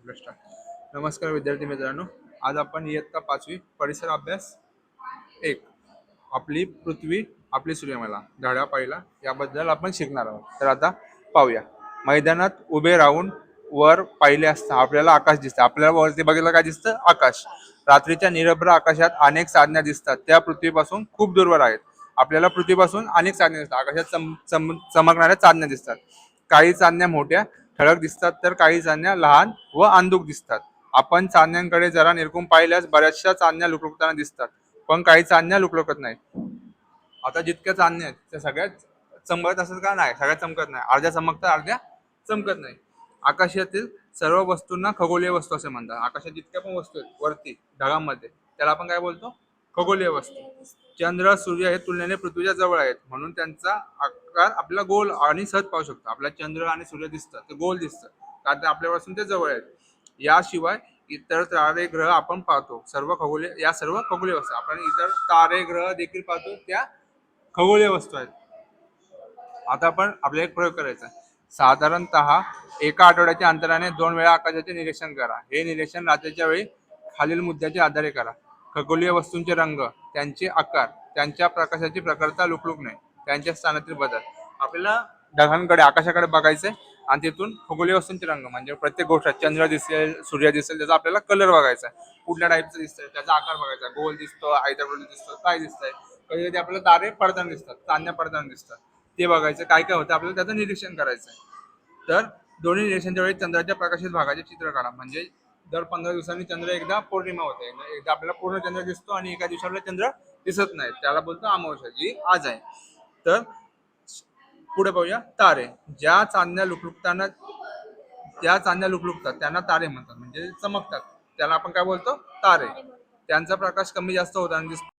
नमस्कार विद्यार्थी मित्रांनो, आज आपण इयत्ता 5वी परिसर अभ्यास 1 आपली पृथ्वी आपली सूर्यमाला धडा पहिला याबद्दल आपण शिकणार आहोत. तर आता पाहूया. मैदानात उभे राहून वर पाहिले असता आपल्याला आकाश दिसतं. आपल्याला वरती बघितलं काय दिसतं? आकाश. रात्रीच्या निरभ्र आकाशात अनेक साधने दिसतात, त्या पृथ्वीपासून खूप दूरवर आहेत. आपल्याला पृथ्वीपासून अनेक साधने दिसतात. आकाशात चमकणाऱ्या चांदण्या दिसतात. काही चांदण्या मोठ्या ठळक दिसतात, तर काही चांदण्या लहान व अंधुक दिसतात. आपण चांदण्यांकडे जरा निरखून पाहिल्यास बऱ्याचशा चांदण्या लुकलुकताना दिसतात, पण काही चांदण्या लुकलुकत नाहीत. आता जितक्या चांदण्या आहेत त्या सगळ्यात चमकत असतात का? नाही, सगळ्या चमकत नाही. अर्ध्या चमकतात, अर्ध्या चमकत नाही. आकाशातील सर्व वस्तूंना खगोलीय वस्तू असे म्हणतात. आकाशात जितक्या पण वस्तू आहेत वरती ढगांमध्ये, त्याला आपण काय बोलतो? खगोलीय वस्तू. चंद्र सूर्य हे तुलनेने पृथ्वीच्या जवळ आहेत, म्हणून त्यांचा आकार आपल्याला गोल आणि सहज पाहू शकतो. आपल्याला चंद्र आणि सूर्य दिसतात, ते गोल दिसतात, कारण ते आपल्यापासून ते जवळ आहेत. याशिवाय इतर तारे ग्रह आपण पाहतो. या सर्व खगोलीय वस्तू. आपण इतर तारे ग्रह देखील पाहतो, त्या खगोलीय वस्तू आहेत. आता आपण आपल्याला एक प्रयोग करायचा आहे. साधारणतः एका आठवड्याच्या अंतराने 2 वेळा आकाशाचे निरीक्षण करा. हे निरीक्षण रात्रीच्या वेळी खालील मुद्द्याच्या आधारे करा: खगोलीय वस्तूंचे रंग, त्यांचे आकार, त्यांच्या प्रकाशाची प्रखरता, लुकलुकणे, त्यांच्या स्थानातील बदल. आपल्याला ढगांकडे, आकाशाकडे बघायचंय आणि तिथून खगोलीय वस्तूंचे रंग म्हणजे प्रत्येक गोष्ट, चंद्र दिसेल, सूर्य दिसेल, त्याचा आपल्याला कलर बघायचा आहे. कुठल्या टाईपचं दिसतंय, त्याचा आकार बघायचा, गोल दिसतो, आयताकृती दिसतो, काय दिसतंय. कधी कधी आपल्याला तारे पडताना दिसतात, चांदण्या पडताना दिसतात, ते बघायचं. काय काय होतं आपल्याला त्याचं निरीक्षण करायचं आहे. तर दोन्ही निरीक्षणाच्या वेळी चंद्राच्या प्रकाशित भागाचे चित्र काढा. म्हणजे दर 15 दिवसांनी चंद्र एकदा पौर्णिमा होते, एकदा आपल्याला पूर्ण चंद्र दिसतो आणि एका दिवशी आपल्याला चंद्र दिसत नाही, त्याला बोलतो अमावस्या, जी आज आहे. तर पुढे पाहूया. तारे. ज्या चांदण्या लुकलुकतात त्यांना तारे म्हणतात, म्हणजे चमकतात, त्याला आपण काय बोलतो? तारे. त्यांचा प्रकाश कमी जास्त होताना दिसतो.